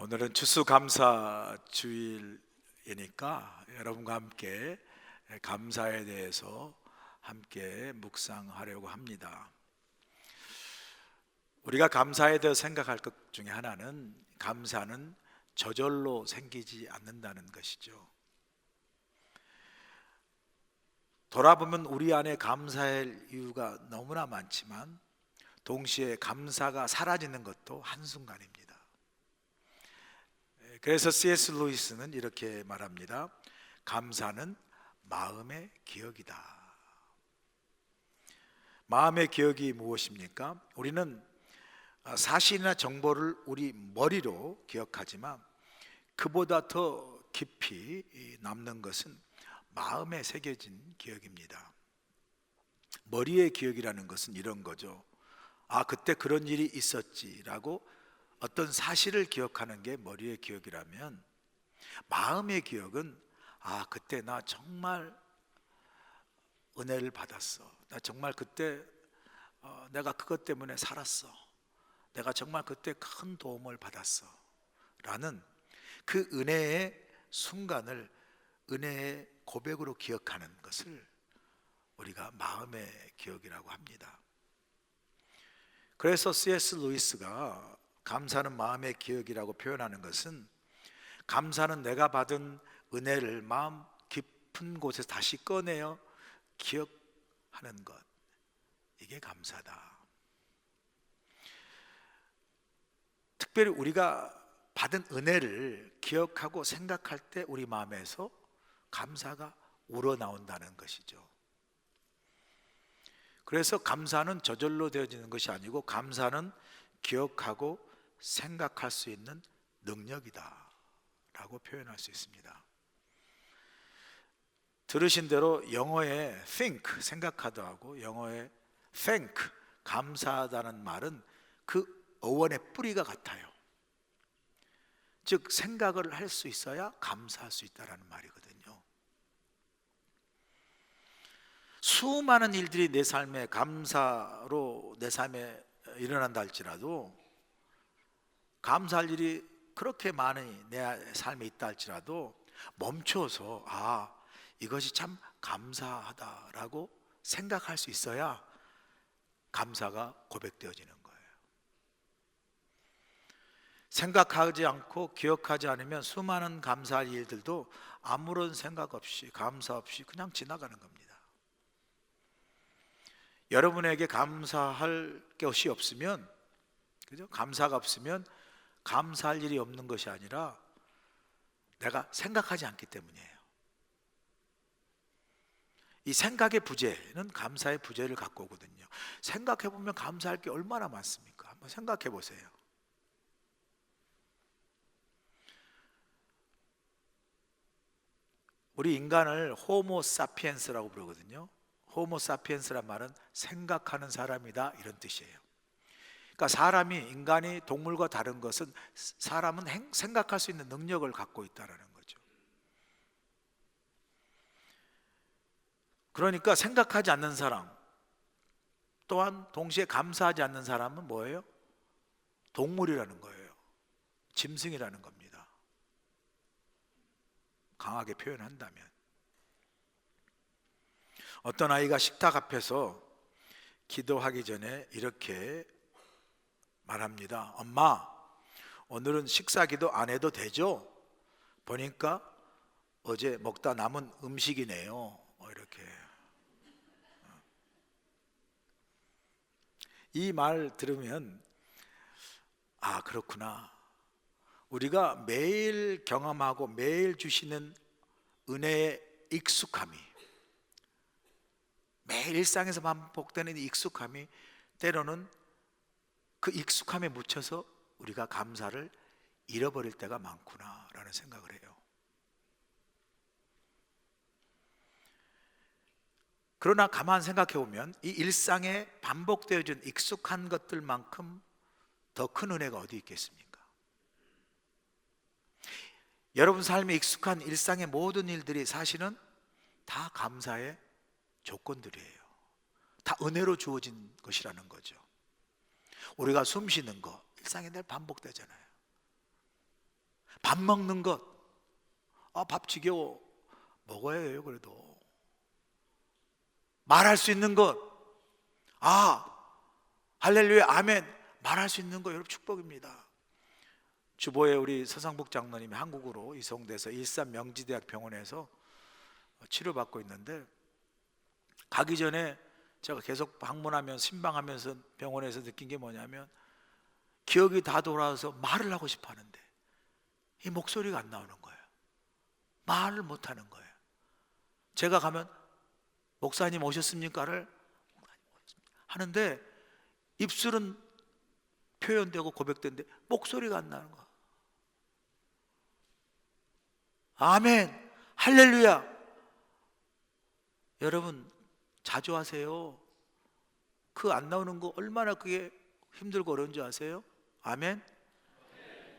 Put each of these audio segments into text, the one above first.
오늘은 추수감사 주일이니까 여러분과 함께 감사에 대해서 함께 묵상하려고 합니다. 우리가 감사에 대해 생각할 것 중에 하나는 감사는 저절로 생기지 않는다는 것이죠. 돌아보면 우리 안에 감사할 이유가 너무나 많지만 동시에 감사가 사라지는 것도 한순간입니다. 그래서 C.S. 루이스는 이렇게 말합니다. 감사는 마음의 기억이다. 마음의 기억이 무엇입니까? 우리는 사실이나 정보를 우리 머리로 기억하지만 그보다 더 깊이 남는 것은 마음에 새겨진 기억입니다. 머리의 기억이라는 것은 이런 거죠. 아, 그때 그런 일이 있었지라고 어떤 사실을 기억하는 게 머리의 기억이라면, 마음의 기억은 아, 그때 나 정말 은혜를 받았어. 나 정말 그때 내가 그것 때문에 살았어. 내가 정말 그때 큰 도움을 받았어 라는 그 은혜의 순간을 은혜의 고백으로 기억하는 것을 우리가 마음의 기억이라고 합니다. 그래서 C.S. 루이스가 감사는 마음의 기억이라고 표현하는 것은, 감사는 내가 받은 은혜를 마음 깊은 곳에서 다시 꺼내어 기억하는 것, 이게 감사다. 특별히 우리가 받은 은혜를 기억하고 생각할 때 우리 마음에서 감사가 우러나온다는 것이죠. 그래서 감사는 저절로 되어지는 것이 아니고 감사는 기억하고 생각할 수 있는 능력이다 라고 표현할 수 있습니다. 들으신 대로 영어의 think, 생각하다 하고 영어의 thank, 감사하다는 말은 그 어원의 뿌리가 같아요. 즉 생각을 할 수 있어야 감사할 수 있다는 말이거든요. 수많은 일들이 내 삶에 감사로 내 삶에 일어난다 할지라도, 감사할 일이 그렇게 많이 내 삶에 있다 할지라도 멈춰서 아, 이것이 참 감사하다라고 생각할 수 있어야 감사가 고백되어지는 거예요. 생각하지 않고 기억하지 않으면 수많은 감사할 일들도 아무런 생각 없이 감사 없이 그냥 지나가는 겁니다. 여러분에게 감사할 것이 없으면, 그죠? 감사가 없으면 감사할 일이 없는 것이 아니라 내가 생각하지 않기 때문이에요. 이 생각의 부재는 감사의 부재를 갖고 오거든요. 생각해 보면 감사할 게 얼마나 많습니까? 한번 생각해 보세요. 우리 인간을 호모 사피엔스라고 부르거든요. 호모 사피엔스란 말은 생각하는 사람이다, 이런 뜻이에요. 그러니까 사람이, 인간이 동물과 다른 것은 사람은 생각할 수 있는 능력을 갖고 있다는 거죠. 그러니까 생각하지 않는 사람 또한 동시에 감사하지 않는 사람은 뭐예요? 동물이라는 거예요. 짐승이라는 겁니다. 강하게 표현한다면. 어떤 아이가 식탁 앞에서 기도하기 전에 이렇게 말합니다. 엄마, 오늘은 식사 기도 안 해도 되죠? 보니까 어제 먹다 남은 음식이네요. 이렇게. 이 말 들으면 아, 그렇구나. 우리가 매일 경험하고 매일 주시는 은혜의 익숙함이, 매일 일상에서 반복되는 익숙함이 때로는 그 익숙함에 묻혀서 우리가 감사를 잃어버릴 때가 많구나라는 생각을 해요. 그러나 가만 생각해 보면 이 일상에 반복되어진 익숙한 것들만큼 더 큰 은혜가 어디 있겠습니까? 여러분 삶에 익숙한 일상의 모든 일들이 사실은 다 감사의 조건들이에요. 다 은혜로 주어진 것이라는 거죠. 우리가 숨 쉬는 거 일상에 늘 반복되잖아요. 밥 먹는 것, 밥 지겨워, 먹어야 해요. 그래도 말할 수 있는 것, 할렐루야 아멘 말할 수 있는 거 여러분 축복입니다. 주보에 우리 서상복 장로님이 한국으로 이송돼서 일산 명지대학 병원에서 치료받고 있는데, 가기 전에 제가 계속 방문하면 신방하면서 병원에서 느낀 게 뭐냐면, 기억이 다 돌아와서 말을 하고 싶어 하는데 이 목소리가 안 나오는 거예요. 말을 못 하는 거예요. 제가 가면 목사님 오셨습니까를 하는데 입술은 표현되고 고백되는데 목소리가 안 나는 거야. 아멘, 할렐루야. 여러분 자주 하세요. 그 안 나오는 거 얼마나 그게 힘들고 어려운 줄 아세요? 아멘.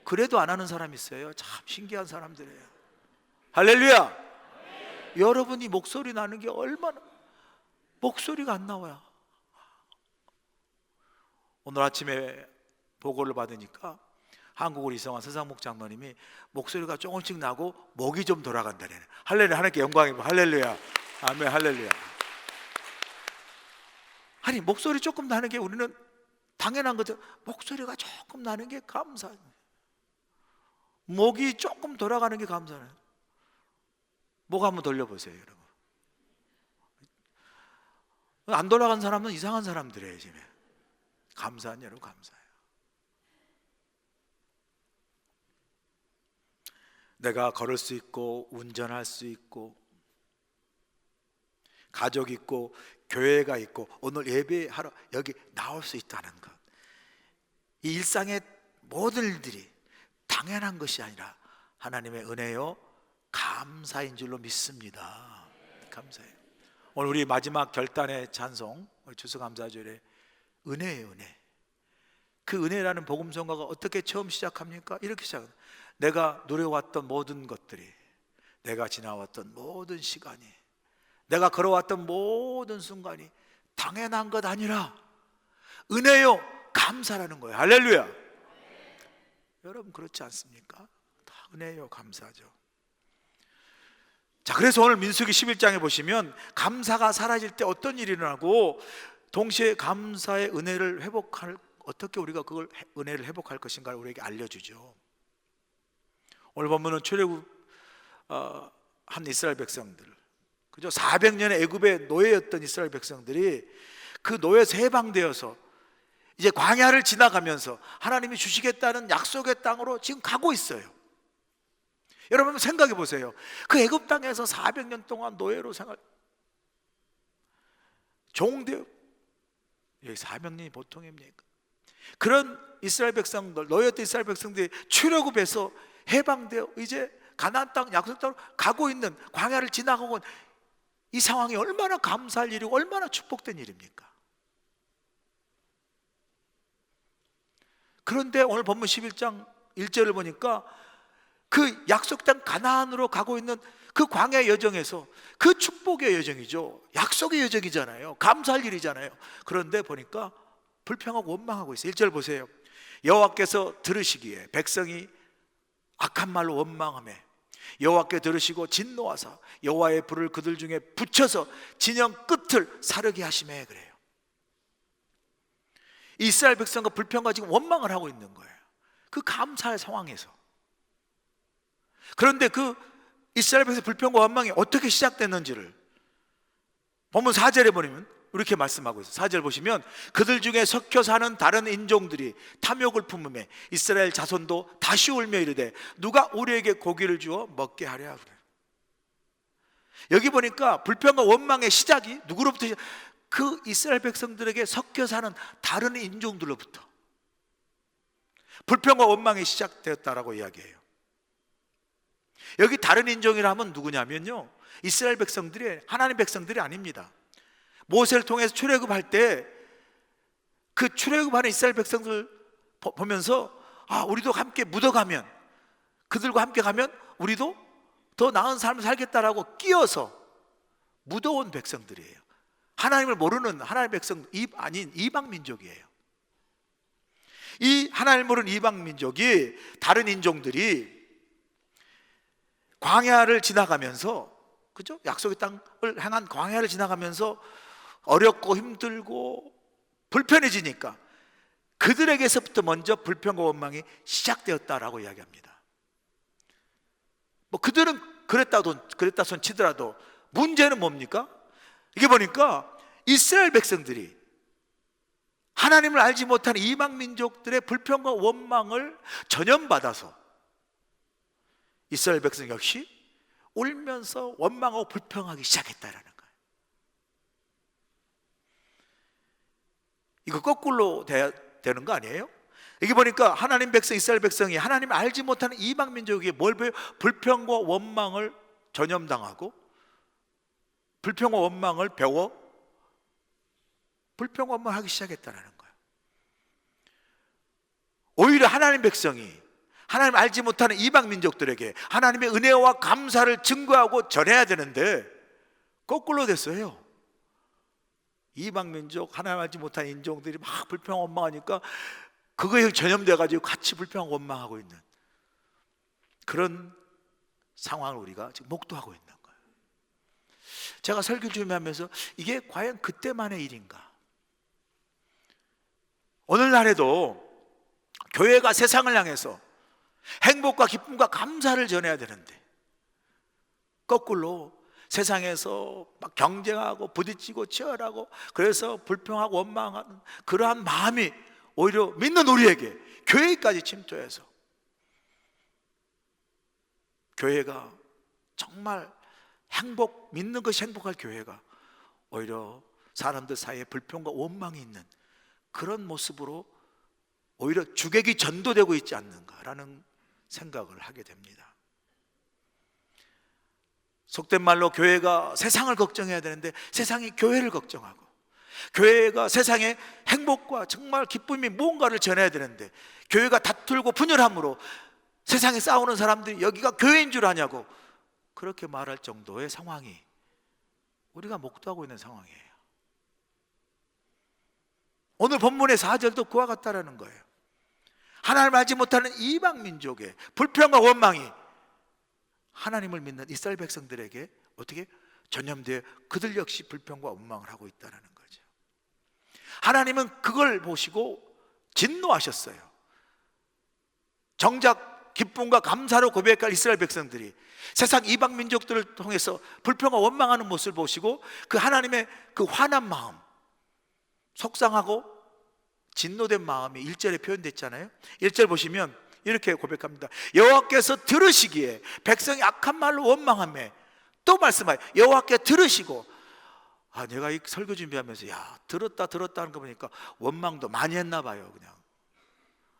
그래도 안 하는 사람 있어요. 참 신기한 사람들이에요. 할렐루야. 여러분이 목소리 나는 게 얼마나, 목소리가 안 나와요. 오늘 아침에 보고를 받으니까 한국으로 이송한 서상목 장로님이 목소리가 조금씩 나고 목이 좀 돌아간다네. 할렐루야. 하나님께 영광이고 할렐루야. 아멘, 할렐루야. 아니 목소리 조금 나는 게 우리는 당연한 거죠. 목소리가 조금 나는 게 감사해요. 목이 조금 돌아가는 게 감사해요. 목 한번 돌려보세요, 여러분. 안 돌아간 사람은 이상한 사람들이에요, 지금. 감사한 여러분, 감사해요. 내가 걸을 수 있고 운전할 수 있고 가족 있고 교회가 있고 오늘 예배하러 여기 나올 수 있다는 것, 이 일상의 모든 일들이 당연한 것이 아니라 하나님의 은혜요 감사인 줄로 믿습니다. 감사해요. 오늘 우리 마지막 결단의 찬송 추수감사절에 은혜예요, 은혜. 그 은혜라는 복음성가가 어떻게 처음 시작합니까? 이렇게 시작합니다. 내가 누려왔던 모든 것들이, 내가 지나왔던 모든 시간이, 내가 걸어왔던 모든 순간이 당연한 것 아니라 은혜요 감사라는 거예요. 할렐루야. 여러분 그렇지 않습니까? 다 은혜요 감사죠. 자, 그래서 오늘 민수기 11장에 보시면 감사가 사라질 때 어떤 일이 일어나고 동시에 감사의 은혜를 회복할, 어떻게 우리가 그걸 은혜를 회복할 것인가를 우리에게 알려주죠. 오늘 보면은 출애굽 한 이스라엘 백성들, 그죠? 400년의 애굽의 노예였던 이스라엘 백성들이 그 노예에서 해방되어서 이제 광야를 지나가면서 하나님이 주시겠다는 약속의 땅으로 지금 가고 있어요. 여러분 생각해 보세요. 그 애굽 땅에서 400년 동안 노예로 생활, 종되어, 여기 400년이 보통입니까? 그런 이스라엘 백성들, 노예였던 이스라엘 백성들이 출애굽에서 해방되어 이제 가나안 땅 약속 땅으로 가고 있는, 광야를 지나가고 이 상황이 얼마나 감사할 일이고 얼마나 축복된 일입니까? 그런데 오늘 본문 11장 1절을 보니까 그 약속 땅 가나안으로 가고 있는 그 광야의 여정에서, 그 축복의 여정이죠, 약속의 여정이잖아요, 감사할 일이잖아요. 그런데 보니까 불평하고 원망하고 있어요. 1절 보세요. 여호와께서 들으시기에 백성이 악한 말로 원망하며 여호와께 들으시고 진노하사 여호와의 불을 그들 중에 붙여서 진영 끝을 사르게 하시매. 그래요. 이스라엘 백성과 불평과 지금 원망을 하고 있는 거예요, 그 감사의 상황에서. 그런데 그 이스라엘 백성의 불평과 원망이 어떻게 시작됐는지를 본문 4절에 보면 이렇게 말씀하고 있어요. 4절 보시면 그들 중에 섞여 사는 다른 인종들이 탐욕을 품으며 이스라엘 자손도 다시 울며 이르되 누가 우리에게 고기를 주어 먹게 하랴. 그래요. 여기 보니까 불평과 원망의 시작이 누구로부터 시작? 그 이스라엘 백성들에게 섞여 사는 다른 인종들로부터 불평과 원망이 시작되었다라고 이야기해요. 여기 다른 인종이라 하면 누구냐면요, 이스라엘 백성들이 하나님 백성들이 아닙니다. 모세를 통해서 출애굽할 때 그 출애굽하는 이스라엘 백성들 보면서 우리도 함께 묻어가면, 그들과 함께 가면 우리도 더 나은 삶을 살겠다라고 끼어서 묻어온 백성들이에요. 하나님을 모르는 하나님의 백성 아닌 이방 민족이에요. 이 하나님을 모르는 이방 민족이, 다른 인종들이 광야를 지나가면서, 그죠? 약속의 땅을 향한 광야를 지나가면서 어렵고 힘들고 불편해지니까 그들에게서부터 먼저 불평과 원망이 시작되었다라고 이야기합니다. 뭐 그들은 그랬다 손 치더라도 문제는 뭡니까? 이게 보니까 이스라엘 백성들이 하나님을 알지 못하는 이방 민족들의 불평과 원망을 전염받아서 이스라엘 백성 역시 울면서 원망하고 불평하기 시작했다라는 거예요. 이거 거꾸로 되는 거 아니에요? 여기 보니까 하나님 백성, 이스라엘 백성이 하나님을 알지 못하는 이방 민족에게 뭘 배워요? 불평과 원망을 전염당하고 불평과 원망을 배워 불평과 원망하기 시작했다는 거예요. 오히려 하나님 백성이 하나님을 알지 못하는 이방 민족들에게 하나님의 은혜와 감사를 증거하고 전해야 되는데 거꾸로 됐어요. 이방 민족, 하나님 알지 못하는 인종들이 막 불평 원망하니까 그거에 전염돼 가지고 같이 불평 원망하고 있는 그런 상황을 우리가 지금 목도하고 있는 거예요. 제가 설교 준비하면서 이게 과연 그때만의 일인가? 오늘날에도 교회가 세상을 향해서 행복과 기쁨과 감사를 전해야 되는데 거꾸로 세상에서 막 경쟁하고 부딪히고 치열하고 그래서 불평하고 원망하는 그러한 마음이 오히려 믿는 우리에게 교회까지 침투해서 교회가 정말 믿는 것이 행복할 교회가 오히려 사람들 사이에 불평과 원망이 있는 그런 모습으로 오히려 주객이 전도되고 있지 않는가라는 생각을 하게 됩니다. 속된 말로 교회가 세상을 걱정해야 되는데 세상이 교회를 걱정하고 교회가 세상에 행복과 정말 기쁨이 무언가를 전해야 되는데 교회가 다툴고 분열함으로 세상에 싸우는 사람들이 여기가 교회인 줄 아냐고 그렇게 말할 정도의 상황이 우리가 목도하고 있는 상황이에요. 오늘 본문의 4절도 그와 같다라는 거예요. 하나님을 알지 못하는 이방 민족의 불평과 원망이 하나님을 믿는 이스라엘 백성들에게 어떻게 전염되어 그들 역시 불평과 원망을 하고 있다는 거죠. 하나님은 그걸 보시고 진노하셨어요. 정작 기쁨과 감사로 고백할 이스라엘 백성들이 세상 이방 민족들을 통해서 불평과 원망하는 모습을 보시고 그 하나님의 그 화난 마음, 속상하고 진노된 마음이 1절에 표현됐잖아요. 1절 보시면 이렇게 고백합니다. 여호와께서 들으시기에 백성이 악한 말로 원망하며 또 말씀하여 여호와께 들으시고 내가 이 설교 준비하면서 들었다 하는 거 보니까 원망도 많이 했나 봐요. 그냥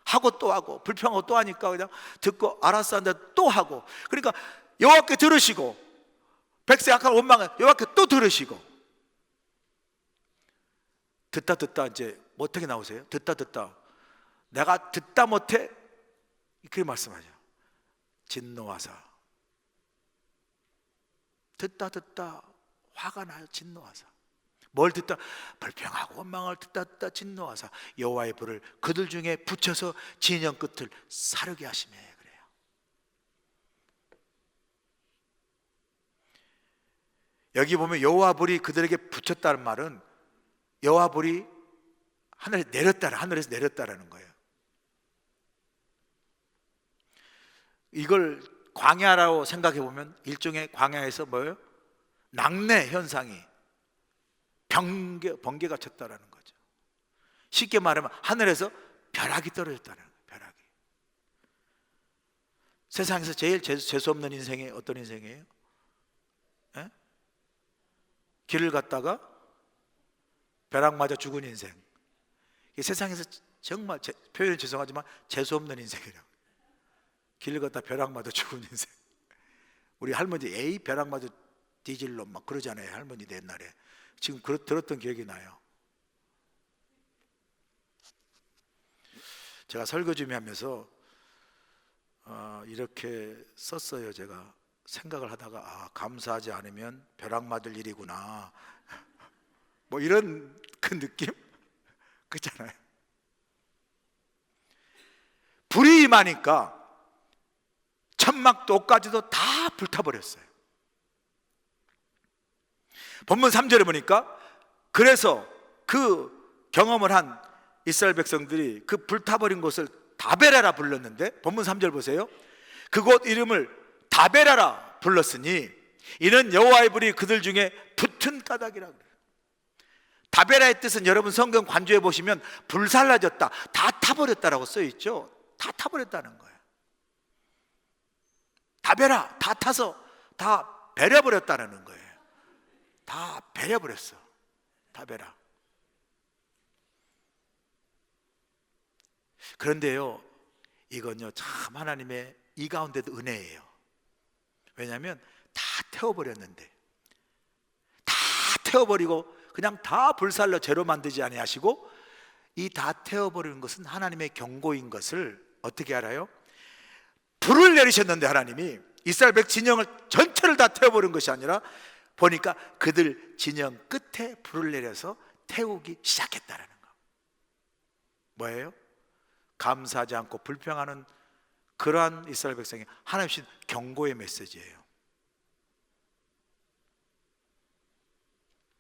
하고 또 하고 불평하고 또 하니까 그냥 듣고 알았어 하는데 또 하고 그러니까 여호와께 들으시고 백성이 악한 원망을 여호와께 또 들으시고 듣다 이제 어떻게 나오세요? 듣다 내가 듣다 못해 그렇게 말씀하죠. 진노하사 듣다 화가 나요. 진노하사 뭘 듣다? 불평하고 원망을 듣다 진노하사 여호와의 불을 그들 중에 붙여서 진영 끝을 사르게 하시며 그래요. 여기 보면 여호와 불이 그들에게 붙였다는 말은 여호와 불이 하늘에서 내렸다라는 거예요. 이걸 광야라고 생각해 보면 일종의 광야에서 뭐예요? 낙뢰 현상이 번개가 쳤다라는 거죠. 쉽게 말하면 하늘에서 벼락이 떨어졌다는 거예요. 벼락이. 세상에서 제일 재수 없는 인생이 어떤 인생이에요? 에? 길을 갔다가 벼락 맞아 죽은 인생. 세상에서 정말 표현이 죄송하지만 재수 없는 인생이라고. 길을 걷다 벼락 맞아 죽은 인생. 우리 할머니 에이 벼락 맞아 뒤질러 막 그러잖아요. 할머니들 옛날에. 지금 들었던 기억이 나요. 제가 설교 준비하면서 이렇게 썼어요. 제가 생각을 하다가 감사하지 않으면 벼락 맞을 일이구나. 뭐 이런 그 느낌? 그렇잖아요. 불이 임하니까 천막도 옷가지도 다 불타버렸어요. 본문 3절에 보니까 그래서 그 경험을 한 이스라엘 백성들이 그 불타버린 곳을 다베라라 불렀는데, 본문 3절 보세요. 그곳 이름을 다베라라 불렀으니 이는 여호와의 불이 그들 중에 붙은 까닭이라 그래요. 다베라의 뜻은 여러분 성경 관조해 보시면 불살라졌다, 다 타버렸다라고 써 있죠. 다 타버렸다는 거예요. 다베라, 다 타서 다 베려버렸다는 거예요. 다 베려버렸어. 다베라. 그런데요, 이건요 참 하나님의 이 가운데도 은혜예요. 왜냐하면 다 태워버렸는데, 다 태워버리고 그냥 다 불살로 죄로 만들지 아니하시고, 이 다 태워버리는 것은 하나님의 경고인 것을 어떻게 알아요? 불을 내리셨는데 하나님이 이스라엘 백 진영을 전체를 다 태워버린 것이 아니라 보니까 그들 진영 끝에 불을 내려서 태우기 시작했다는 거. 뭐예요? 감사하지 않고 불평하는 그러한 이스라엘 백성이 하나님 주신 경고의 메시지예요.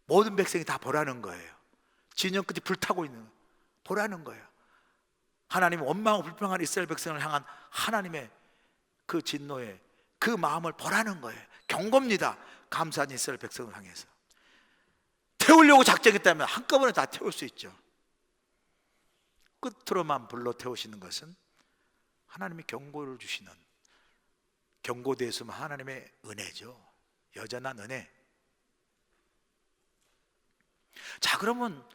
모든 백성이 다 보라는 거예요. 진영 끝이 불타고 있는 거예요. 보라는 거예요. 하나님 원망하고 불평하는 이스라엘 백성을 향한 하나님의 그 진노의 그 마음을 보라는 거예요. 경고입니다. 감사한 이스라엘 백성을 향해서. 태우려고 작정했다면 한꺼번에 다 태울 수 있죠. 끝으로만 불러 태우시는 것은 하나님이 경고를 주시는, 경고되었으면 하나님의 은혜죠. 여전한 은혜. 자, 그러면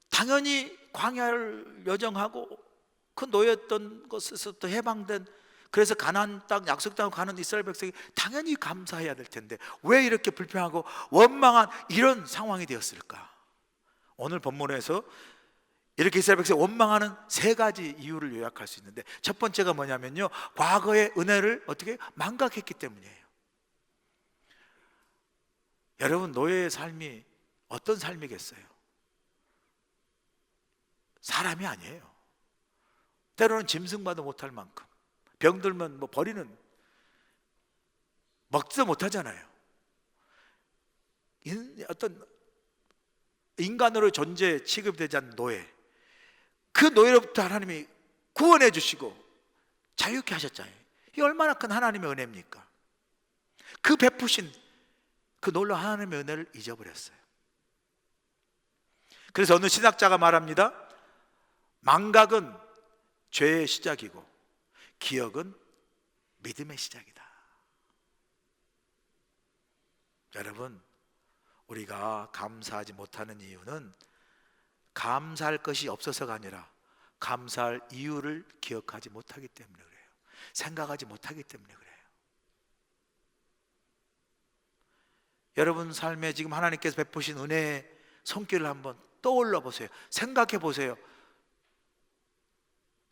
당연히 광야를 여정하고 그 놓였던 것에서부터 해방된, 그래서 가나안 땅 약속 땅으로 가는 이스라엘 백성이 당연히 감사해야 될 텐데 왜 이렇게 불평하고 원망한 이런 상황이 되었을까? 오늘 본문에서 이렇게 이스라엘 백성이 원망하는 세 가지 이유를 요약할 수 있는데, 첫 번째가 뭐냐면요, 과거의 은혜를 어떻게 망각했기 때문이에요. 여러분, 노예의 삶이 어떤 삶이겠어요? 사람이 아니에요. 때로는 짐승마도 못할 만큼, 병들면 뭐 버리는, 먹지도 못하잖아요. 어떤 인간으로 존재 취급되지 않는 노예, 그 노예로부터 하나님이 구원해 주시고 자유케 하셨잖아요. 이게 얼마나 큰 하나님의 은혜입니까? 그 베푸신 그 놀라운 하나님의 은혜를 잊어버렸어요. 그래서 어느 신학자가 말합니다. 망각은 죄의 시작이고 기억은 믿음의 시작이다. 여러분, 우리가 감사하지 못하는 이유는 감사할 것이 없어서가 아니라 감사할 이유를 기억하지 못하기 때문에 그래요. 생각하지 못하기 때문에 그래요. 여러분 삶에 지금 하나님께서 베푸신 은혜의 손길을 한번 떠올려 보세요. 생각해 보세요.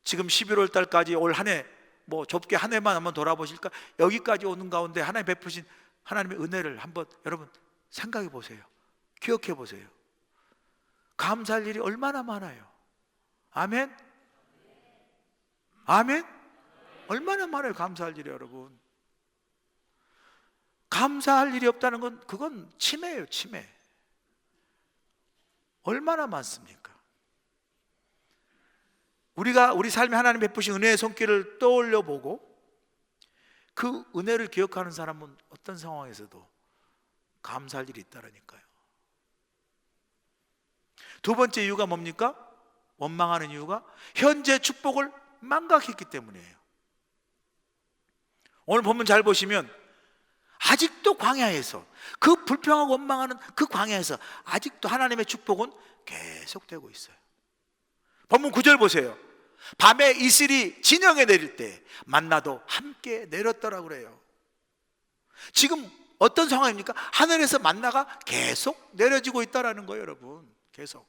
지금 11월 달까지 올 한 해, 뭐 좁게 한 해만 한번 돌아보실까? 여기까지 오는 가운데 하나님 베푸신 하나님의 은혜를 한번 여러분 생각해 보세요. 기억해 보세요. 감사할 일이 얼마나 많아요. 아멘? 아멘? 얼마나 많아요, 감사할 일이. 여러분, 감사할 일이 없다는 건 그건 치매예요, 치매. 얼마나 많습니까? 우리가 우리 삶에 하나님 베푸신 은혜의 손길을 떠올려 보고 그 은혜를 기억하는 사람은 어떤 상황에서도 감사할 일이 있다라니까요. 두 번째 이유가 뭡니까? 원망하는 이유가 현재 축복을 망각했기 때문이에요. 오늘 본문 잘 보시면 아직도 광야에서, 그 불평하고 원망하는 그 광야에서 아직도 하나님의 축복은 계속되고 있어요. 본문 9절 보세요. 밤에 이슬이 진영에 내릴 때 만나도 함께 내렸더라고 그래요. 지금 어떤 상황입니까? 하늘에서 만나가 계속 내려지고 있다라는 거예요, 여러분. 계속.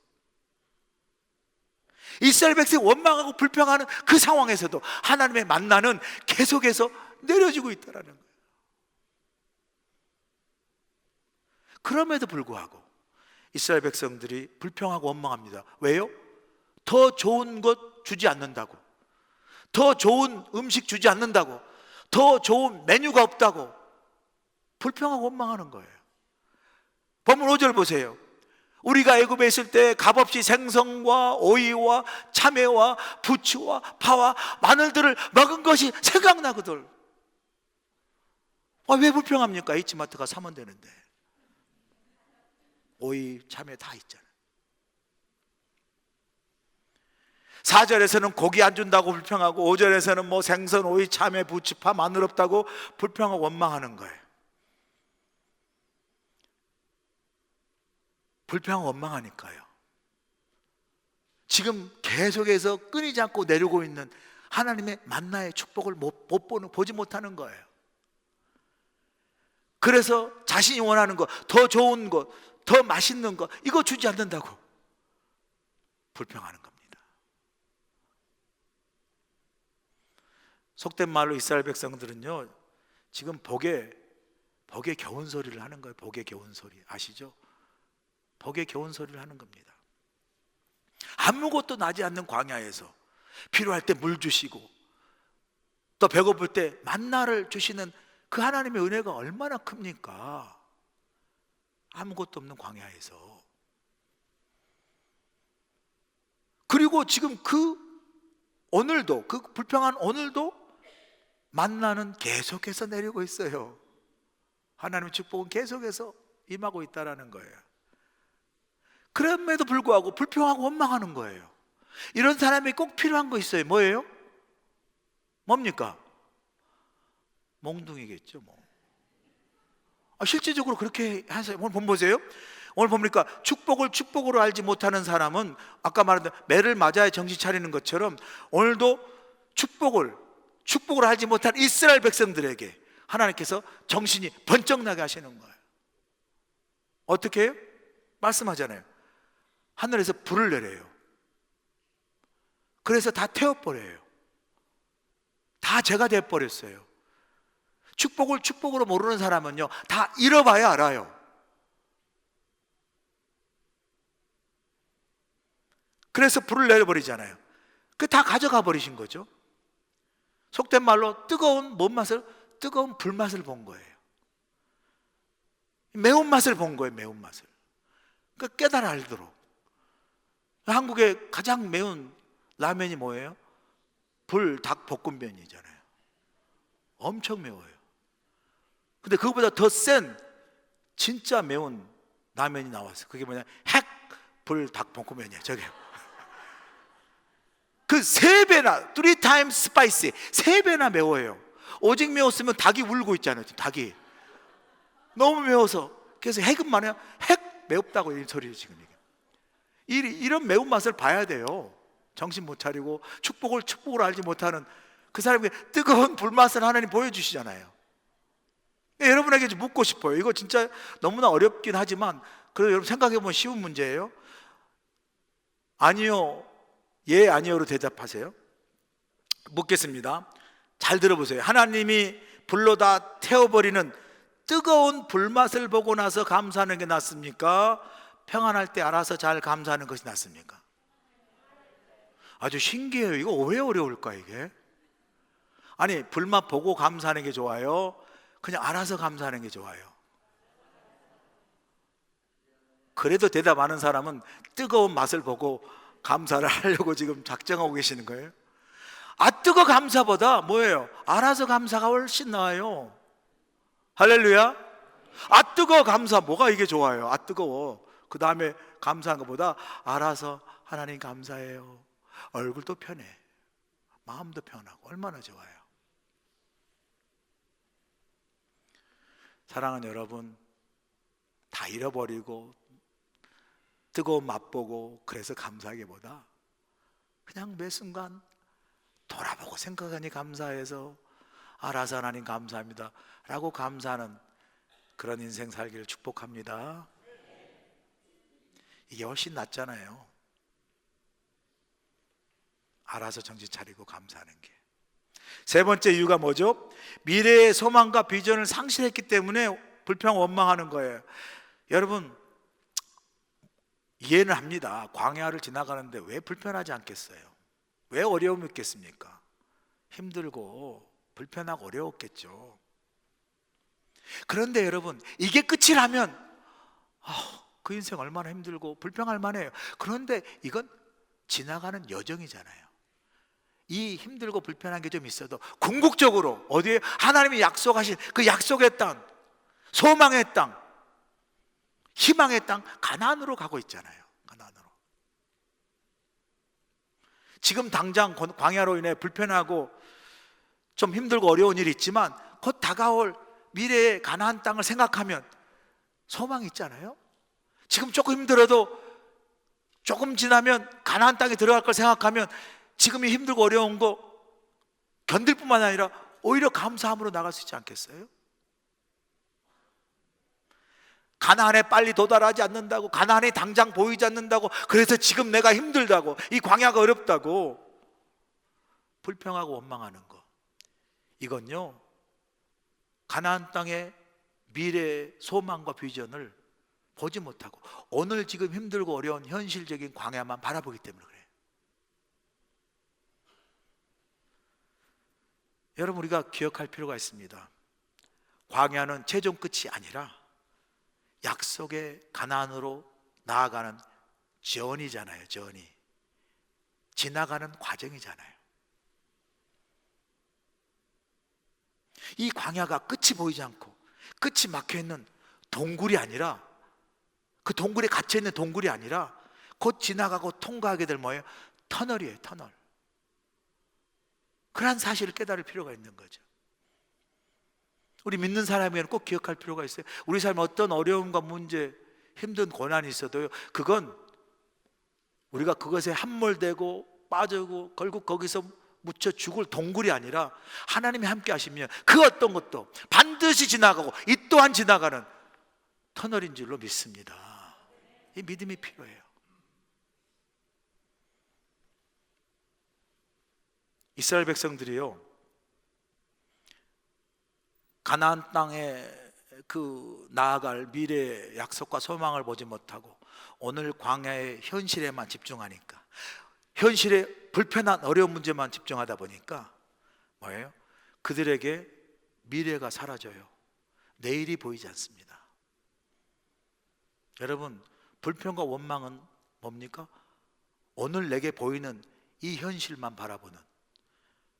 이스라엘 백성이 원망하고 불평하는 그 상황에서도 하나님의 만나는 계속해서 내려지고 있다라는 거예요. 그럼에도 불구하고 이스라엘 백성들이 불평하고 원망합니다. 왜요? 더 좋은 것 주지 않는다고, 더 좋은 음식 주지 않는다고, 더 좋은 메뉴가 없다고 불평하고 원망하는 거예요. 본문 5절 보세요. 우리가 애굽에 있을 때 값없이 생선과 오이와 참외와 부추와 파와 마늘들을 먹은 것이 생각나거든. 왜 불평합니까? H마트가 사면 되는데. 오이, 참외 다 있잖아요. 4절에서는 고기 안 준다고 불평하고 5절에서는 뭐 생선, 오이, 참외, 부추, 파, 마늘 없다고 불평하고 원망하는 거예요. 불평하고 원망하니까요. 지금 계속해서 끊이지 않고 내리고 있는 하나님의 만나의 축복을 보지 못하는 거예요. 그래서 자신이 원하는 것, 더 좋은 것, 더 맛있는 것, 이거 주지 않는다고 불평하는 겁니다. 속된 말로 이스라엘 백성들은요, 지금 복에 겨운 소리를 하는 거예요. 복에 겨운 소리 아시죠? 복에 겨운 소리를 하는 겁니다. 아무것도 나지 않는 광야에서 필요할 때 물 주시고 또 배고플 때 만나를 주시는 그 하나님의 은혜가 얼마나 큽니까? 아무것도 없는 광야에서. 그리고 지금 오늘도, 그 불평한 오늘도 만나는 계속해서 내리고 있어요. 하나님의 축복은 계속해서 임하고 있다는 거예요. 그럼에도 불구하고 불평하고 원망하는 거예요. 이런 사람이 꼭 필요한 거 있어요. 뭐예요? 뭡니까? 몽둥이겠죠 뭐. 실제적으로 그렇게 하세요. 오늘 본 보세요. 오늘 보니까 축복을 축복으로 알지 못하는 사람은 아까 말한 매를 맞아야 정신 차리는 것처럼 오늘도 축복을 알지 못한 이스라엘 백성들에게 하나님께서 정신이 번쩍 나게 하시는 거예요. 어떻게 해요? 말씀하잖아요. 하늘에서 불을 내려요. 그래서 다 태워버려요. 다 죄가 돼버렸어요. 축복을 축복으로 모르는 사람은요, 다 잃어봐야 알아요. 그래서 불을 내려버리잖아요. 그 다 가져가 버리신 거죠. 속된 말로 뜨거운 불맛을 본 거예요. 매운맛을 본 거예요. 매운맛을. 그러니까 깨달아 알도록. 한국의 가장 매운 라면이 뭐예요? 불닭볶음면이잖아요. 엄청 매워요. 근데 그거보다 더 센 진짜 매운 라면이 나왔어요. 그게 뭐냐? 불닭볶음면이에요. 저게요. 그 3배나 3 times spicy, 3배나 매워요. 오직 매웠으면 닭이 울고 있잖아요. 닭이 너무 매워서. 그래서 핵은 해요. 핵 매웁다고 이 소리예요. 지금 이런 매운맛을 봐야 돼요. 정신 못 차리고 축복을 알지 못하는 그 사람에게 뜨거운 불맛을 하나님 보여주시잖아요. 여러분에게 좀 묻고 싶어요. 이거 진짜 너무나 어렵긴 하지만 그래도 여러분 생각해보면 쉬운 문제예요. 아니요, 예, 아니요로 대답하세요. 묻겠습니다. 잘 들어보세요. 하나님이 불로 다 태워버리는 뜨거운 불맛을 보고 나서 감사하는 게 낫습니까? 평안할 때 알아서 잘 감사하는 것이 낫습니까? 아주 신기해요. 이거 왜 어려울까 이게? 아니, 불맛 보고 감사하는 게 좋아요? 그냥 알아서 감사하는 게 좋아요? 그래도 대답 안 하는 사람은 뜨거운 맛을 보고 감사를 하려고 지금 작정하고 계시는 거예요. 뜨거 감사보다 뭐예요? 알아서 감사가 훨씬 나아요. 할렐루야. 뜨거 감사, 뭐가 이게 좋아요? 뜨거워. 그 다음에 감사한 것보다 알아서 하나님 감사해요. 얼굴도 편해, 마음도 편하고 얼마나 좋아요. 사랑하는 여러분, 다 잃어버리고 뜨거운 맛보고 그래서 감사하기보다 그냥 매 순간 돌아보고 생각하니 감사해서 알아서 하나님 감사합니다 라고 감사하는 그런 인생 살기를 축복합니다. 이게 훨씬 낫잖아요. 알아서 정신 차리고 감사하는 게. 세 번째 이유가 뭐죠? 미래의 소망과 비전을 상실했기 때문에 불평 원망하는 거예요. 여러분, 이해는 합니다. 광야를 지나가는데 왜 불편하지 않겠어요? 왜 어려움이 있겠습니까? 힘들고 불편하고 어려웠겠죠. 그런데 여러분, 이게 끝이라면 그 인생 얼마나 힘들고 불평할 만해요. 그런데 이건 지나가는 여정이잖아요. 이 힘들고 불편한 게 좀 있어도 궁극적으로 어디에 하나님이 약속하신 그 약속의 땅, 소망의 땅, 희망의 땅, 가나안으로 가고 있잖아요. 가나안으로. 지금 당장 광야로 인해 불편하고 좀 힘들고 어려운 일이 있지만 곧 다가올 미래의 가나안 땅을 생각하면 소망이 있잖아요. 지금 조금 힘들어도 조금 지나면 가나안 땅에 들어갈 걸 생각하면 지금이 힘들고 어려운 거 견딜 뿐만 아니라 오히려 감사함으로 나갈 수 있지 않겠어요? 가나안에 빨리 도달하지 않는다고, 가나안이 당장 보이지 않는다고, 그래서 지금 내가 힘들다고, 이 광야가 어렵다고 불평하고 원망하는 거, 이건요 가나안 땅의 미래의 소망과 비전을 보지 못하고 오늘 지금 힘들고 어려운 현실적인 광야만 바라보기 때문에 그래요. 여러분, 우리가 기억할 필요가 있습니다. 광야는 최종 끝이 아니라 약속의 가나안으로 나아가는 저니잖아요. 저니, 지나가는 과정이잖아요. 이 광야가 끝이 보이지 않고 끝이 막혀있는 동굴이 아니라, 그 동굴에 갇혀있는 동굴이 아니라 곧 지나가고 통과하게 될 뭐예요? 터널이에요. 터널. 그러한 사실을 깨달을 필요가 있는 거죠. 우리 믿는 사람에게는 꼭 기억할 필요가 있어요. 우리 삶에 어떤 어려움과 문제, 힘든 고난이 있어도요, 그건 우리가 그것에 함몰되고 빠지고 결국 거기서 묻혀 죽을 동굴이 아니라 하나님이 함께 하시면 그 어떤 것도 반드시 지나가고 이 또한 지나가는 터널인 줄로 믿습니다. 이 믿음이 필요해요. 이스라엘 백성들이요, 가나안 땅에 그 나아갈 미래의 약속과 소망을 보지 못하고 오늘 광야의 현실에만 집중하니까, 현실의 불편한 어려운 문제만 집중하다 보니까 뭐예요? 그들에게 미래가 사라져요. 내일이 보이지 않습니다. 여러분, 불평과 원망은 뭡니까? 오늘 내게 보이는 이 현실만 바라보는,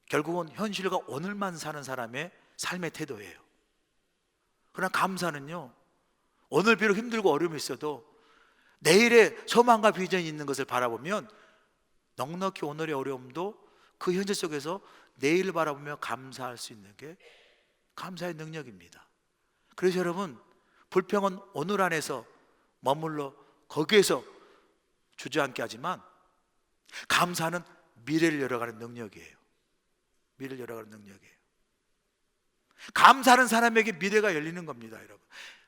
결국은 현실과 오늘만 사는 사람의 삶의 태도예요. 그러나 감사는요, 오늘 비록 힘들고 어려움이 있어도 내일의 소망과 비전이 있는 것을 바라보면 넉넉히 오늘의 어려움도 그 현실 속에서 내일을 바라보며 감사할 수 있는 게 감사의 능력입니다. 그래서 여러분, 불평은 오늘 안에서 머물러 거기에서 주저앉게 하지만 감사는 미래를 열어가는 능력이에요. 미래를 열어가는 능력이에요. 감사하는 사람에게 미래가 열리는 겁니다, 여러분.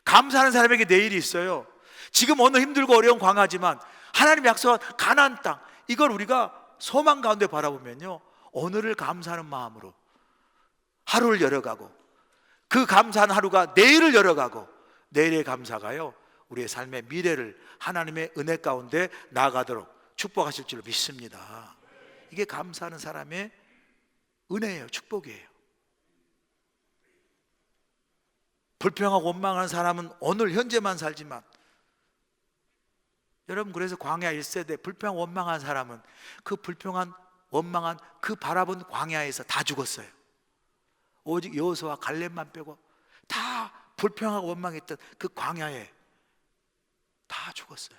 감사하는 사람에게 내일이 있어요. 지금 오늘 힘들고 어려운 광야지만 하나님 약속한 가나안 땅, 이걸 우리가 소망 가운데 바라보면요, 오늘을 감사하는 마음으로 하루를 열어가고 그 감사한 하루가 내일을 열어가고 내일의 감사가요 우리의 삶의 미래를 하나님의 은혜 가운데 나아가도록 축복하실 줄로 믿습니다. 이게 감사하는 사람의 은혜예요. 축복이에요. 불평하고 원망하는 사람은 오늘 현재만 살지만, 여러분, 그래서 광야 1세대 불평 원망한 사람은 그 불평한 원망한 그 바라본 광야에서 다 죽었어요. 오직 여호수아와 갈렙만 빼고 다 불평하고 원망했던 그 광야에 다 죽었어요.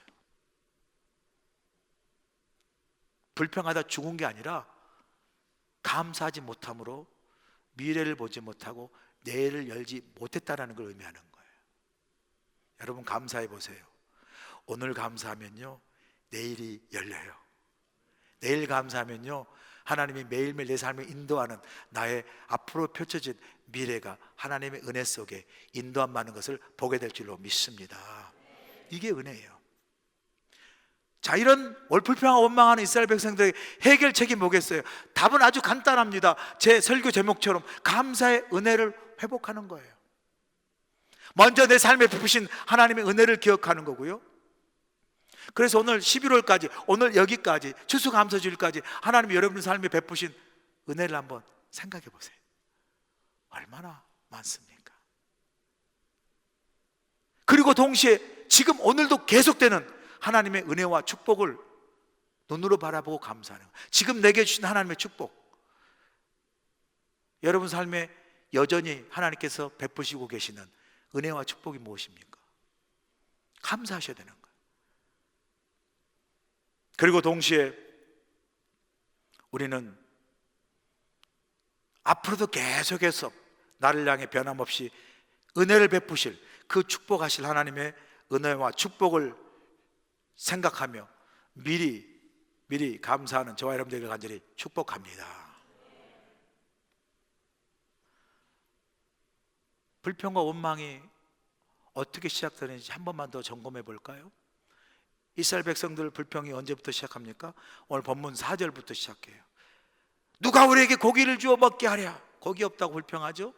불평하다 죽은 게 아니라 감사하지 못함으로 미래를 보지 못하고 내일을 열지 못했다라는 걸 의미하는 거예요. 여러분, 감사해 보세요. 오늘 감사하면요 내일이 열려요. 내일 감사하면요 하나님이 매일매일 내 삶을 인도하는 나의 앞으로 펼쳐진 미래가 하나님의 은혜 속에 인도함 받는 것을 보게 될 줄로 믿습니다. 이게 은혜예요. 자, 이런 불평하고 원망하는 이스라엘 백성들의 해결책이 뭐겠어요? 답은 아주 간단합니다. 제 설교 제목처럼 감사의 은혜를 회복하는 거예요. 먼저 내 삶에 베푸신 하나님의 은혜를 기억하는 거고요. 그래서 오늘 11월까지, 오늘 여기까지, 추수감사주일까지 하나님이 여러분의 삶에 베푸신 은혜를 한번 생각해 보세요. 얼마나 많습니까? 그리고 동시에 지금 오늘도 계속되는 하나님의 은혜와 축복을 눈으로 바라보고 감사하는 거예요. 지금 내게 주신 하나님의 축복, 여러분 삶에 여전히 하나님께서 베푸시고 계시는 은혜와 축복이 무엇입니까? 감사하셔야 되는 거예요. 그리고 동시에 우리는 앞으로도 계속해서 나를 향해 변함없이 은혜를 베푸실, 그 축복하실 하나님의 은혜와 축복을 생각하며 미리 감사하는 저와 여러분들에게 간절히 축복합니다. 불평과 원망이 어떻게 시작되는지 한 번만 더 점검해 볼까요? 이스라엘 백성들 불평이 언제부터 시작합니까? 오늘 본문 4절부터 시작해요. 누가 우리에게 고기를 주어 먹게 하랴. 고기 없다고 불평하죠.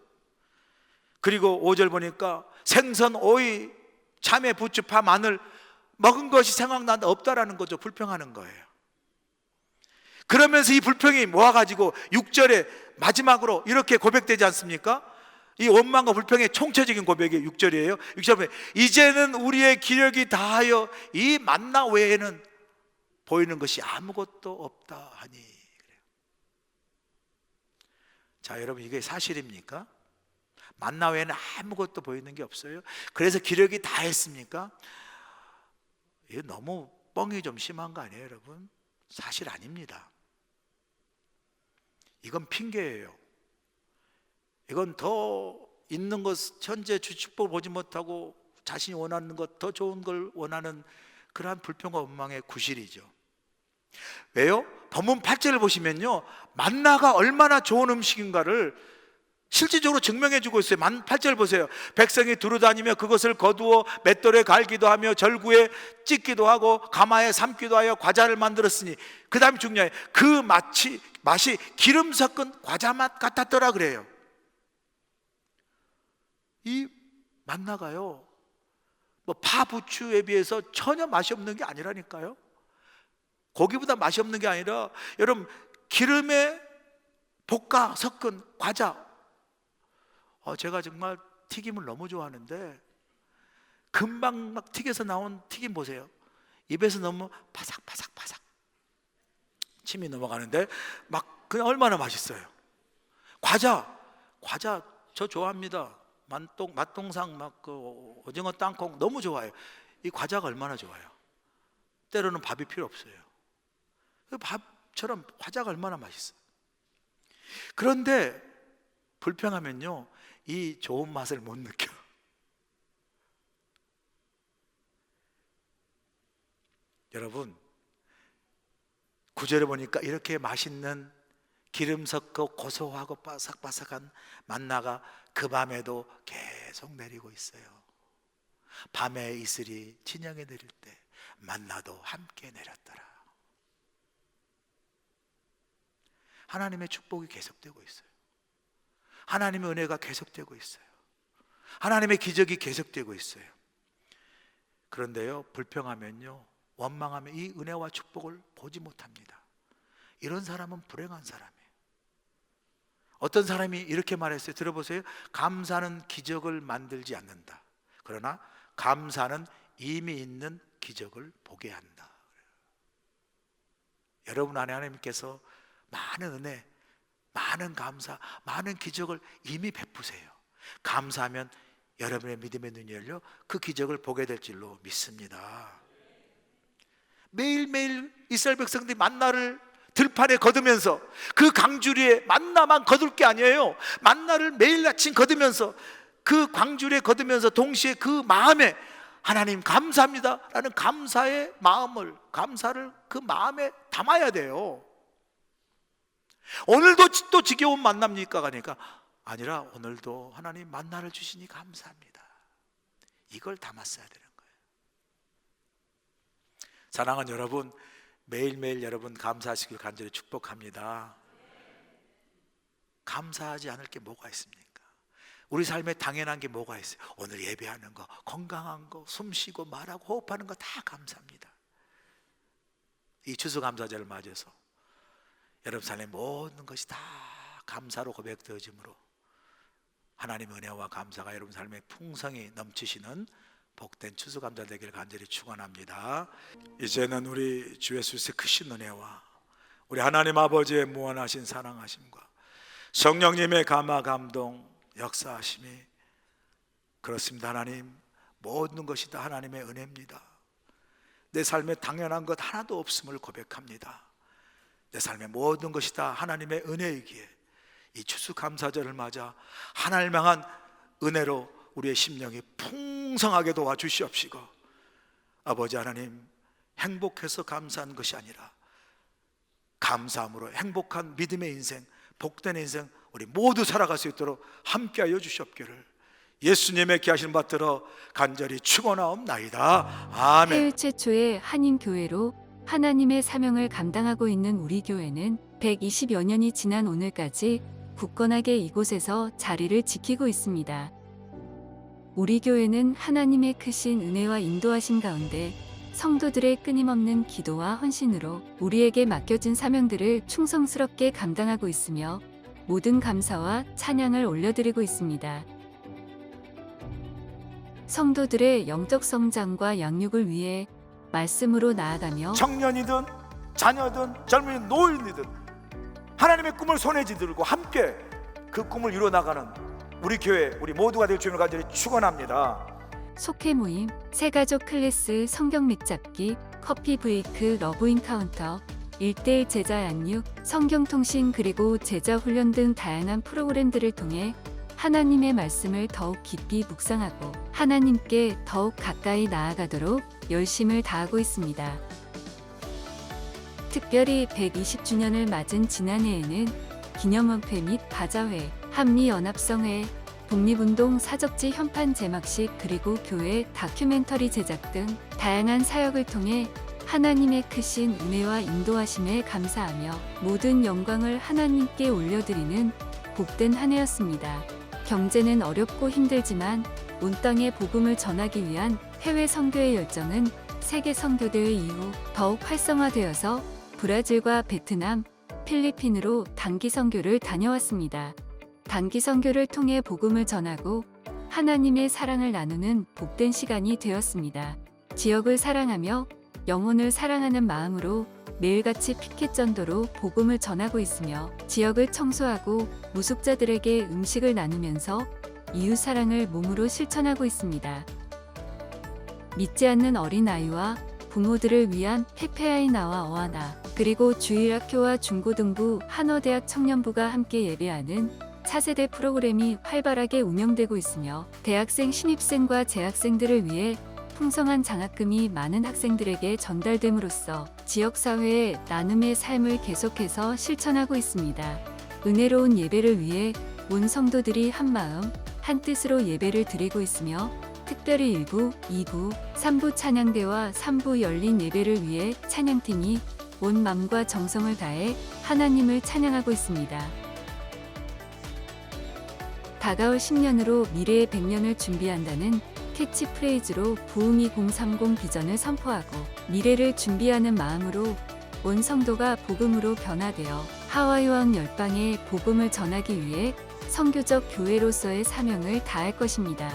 그리고 5절 보니까 생선, 오이, 참외, 부추, 파, 마늘 먹은 것이 생각나는데 없다라는 거죠. 불평하는 거예요. 그러면서 이 불평이 모아가지고 6절에 마지막으로 이렇게 고백되지 않습니까? 이 원망과 불평의 총체적인 고백이 6절이에요. 6절에 이제는 우리의 기력이 다하여 이 만나 외에는 보이는 것이 아무것도 없다 하니. 그래요. 자, 여러분, 이게 사실입니까? 만나 외에는 아무것도 보이는 게 없어요. 그래서 기력이 다했습니까? 이게 너무 뻥이 좀 심한 거 아니에요, 여러분? 사실 아닙니다. 이건 핑계예요. 이건 더 있는 것, 현재 축복을 보지 못하고 자신이 원하는 것, 더 좋은 걸 원하는 그러한 불평과 원망의 구실이죠. 왜요? 본문 8절을 보시면요, 만나가 얼마나 좋은 음식인가를 실질적으로 증명해 주고 있어요. 8절 보세요. 백성이 두루다니며 그것을 거두어 맷돌에 갈기도 하며 절구에 찢기도 하고 가마에 삶기도 하여 과자를 만들었으니, 그 다음이 중요해요. 그 맛이 기름 섞은 과자 맛 같았더라 그래요. 이 만나가요, 뭐 파, 부추에 비해서 전혀 맛이 없는 게 아니라니까요. 고기보다 맛이 없는 게 아니라 여러분, 기름에 볶아 섞은 과자, 제가 정말 튀김을 너무 좋아하는데 금방 막 튀겨서 나온 튀김 보세요. 입에서 너무 바삭바삭바삭 침이 넘어가는데 막 그냥 얼마나 맛있어요. 과자 저 좋아합니다. 맛동상 막 그 오징어 땅콩 너무 좋아해요. 이 과자가 얼마나 좋아요. 때로는 밥이 필요 없어요. 밥처럼 과자가 얼마나 맛있어요. 그런데 불평하면요, 이 좋은 맛을 못 느껴. 여러분, 9절에 보니까 이렇게 맛있는 기름 섞어 고소하고 바삭바삭한 만나가 그 밤에도 계속 내리고 있어요. 밤에 이슬이 진영에 내릴 때 만나도 함께 내렸더라. 하나님의 축복이 계속되고 있어요. 하나님의 은혜가 계속되고 있어요. 하나님의 기적이 계속되고 있어요. 그런데요, 불평하면요, 원망하면 이 은혜와 축복을 보지 못합니다. 이런 사람은 불행한 사람이에요. 어떤 사람이 이렇게 말했어요. 들어보세요. 감사는 기적을 만들지 않는다. 그러나 감사는 이미 있는 기적을 보게 한다. 여러분 안에 하나님께서 많은 은혜, 많은 감사, 많은 기적을 이미 베푸세요. 감사하면 여러분의 믿음의 눈이 열려 그 기적을 보게 될 줄로 믿습니다. 매일매일 이스라엘 백성들이 만나를 들판에 거두면서 그 강주리에 만나만 거둘 게 아니에요. 만나를 매일 아침 거두면서 그 광주리에 거두면서 동시에 그 마음에 하나님 감사합니다 라는 감사의 마음을, 감사를 그 마음에 담아야 돼요. 오늘도 또 지겨운 만납니까? 그러니까 아니라 오늘도 하나님 만나를 주시니 감사합니다. 이걸 담았어야 되는 거예요. 사랑하는 여러분, 매일매일 여러분 감사하시길 간절히 축복합니다. 감사하지 않을 게 뭐가 있습니까? 우리 삶에 당연한 게 뭐가 있어요? 오늘 예배하는 거, 건강한 거, 숨 쉬고 말하고 호흡하는 거 다 감사합니다. 이 추수감사절을 맞아서 여러분 삶의 모든 것이 다 감사로 고백되어지므로 하나님의 은혜와 감사가 여러분 삶에 풍성히 넘치시는 복된 추수감사 되기를 간절히 축원합니다. 이제는 우리 주 예수의 크신 은혜와 우리 하나님 아버지의 무한하신 사랑하심과 성령님의 감화 감동 역사하심이 그렇습니다. 하나님, 모든 것이 다 하나님의 은혜입니다. 내 삶에 당연한 것 하나도 없음을 고백합니다. 내 삶의 모든 것이 다 하나님의 은혜이기에 이 추수감사절을 맞아 하나님을 향한 은혜로 우리의 심령이 풍성하게 도와주시옵시고, 아버지 하나님, 행복해서 감사한 것이 아니라 감사함으로 행복한 믿음의 인생, 복된 인생 우리 모두 살아갈 수 있도록 함께하여 주시옵기를 예수님의 귀하신 받들어 간절히 축원하옵나이다. 아멘. 해외 최초의 한인교회로 하나님의 사명을 감당하고 있는 우리 교회는 120여 년이 지난 오늘까지 굳건하게 이곳에서 자리를 지키고 있습니다. 우리 교회는 하나님의 크신 은혜와 인도하심 가운데 성도들의 끊임없는 기도와 헌신으로 우리에게 맡겨진 사명들을 충성스럽게 감당하고 있으며 모든 감사와 찬양을 올려드리고 있습니다. 성도들의 영적 성장과 양육을 위해 말씀으로 나아가며 청년이든 자녀든 젊은 노인이든 하나님의 꿈을 손에 쥐들고 함께 그 꿈을 이루어나가는 우리 교회, 우리 모두가 될 주님을 간절히 축원합니다. 속회 모임, 새가족 클래스, 성경 믹잡기, 커피 브레이크, 러브 인카운터, 1:1 제자 양육, 성경 통신 그리고 제자 훈련 등 다양한 프로그램들을 통해 하나님의 말씀을 더욱 깊이 묵상하고 하나님께 더욱 가까이 나아가도록 열심을 다하고 있습니다. 특별히 120주년을 맞은 지난해에는 기념원회 및 바자회, 한미연합성회, 독립운동 사적지 현판 제막식 그리고 교회 다큐멘터리 제작 등 다양한 사역을 통해 하나님의 크신 은혜와 인도하심에 감사하며 모든 영광을 하나님께 올려드리는 복된 한 해였습니다. 경제는 어렵고 힘들지만 온 땅에 복음을 전하기 위한 해외 선교의 열정은 세계 선교대회 이후 더욱 활성화되어서 브라질과 베트남, 필리핀으로 단기 선교를 다녀왔습니다. 단기 선교를 통해 복음을 전하고 하나님의 사랑을 나누는 복된 시간이 되었습니다. 지역을 사랑하며 영혼을 사랑하는 마음으로 매일같이 피켓 전도로 복음을 전하고 있으며 지역을 청소하고 무숙자들에게 음식을 나누면서 이웃 사랑을 몸으로 실천하고 있습니다. 믿지 않는 어린아이와 부모들을 위한 페페아이나와 어하나 그리고 주일학교와 중고등부 한어대학 청년부가 함께 예배하는 차세대 프로그램이 활발하게 운영되고 있으며 대학생 신입생과 재학생들을 위해 풍성한 장학금이 많은 학생들에게 전달됨으로써 지역사회의 나눔의 삶을 계속해서 실천하고 있습니다. 은혜로운 예배를 위해 온 성도들이 한마음 한뜻으로 예배를 드리고 있으며 특별히 1부, 2부, 3부 찬양대와 3부 열린 예배를 위해 찬양팀이 온 마음과 정성을 다해 하나님을 찬양하고 있습니다. 다가올 10년으로 미래의 100년을 준비한다는 캐치프레이즈로 부흥 2030 비전을 선포하고 미래를 준비하는 마음으로 온 성도가 복음으로 변화되어 하와이와 열방에 복음을 전하기 위해 선교적 교회로서의 사명을 다할 것입니다.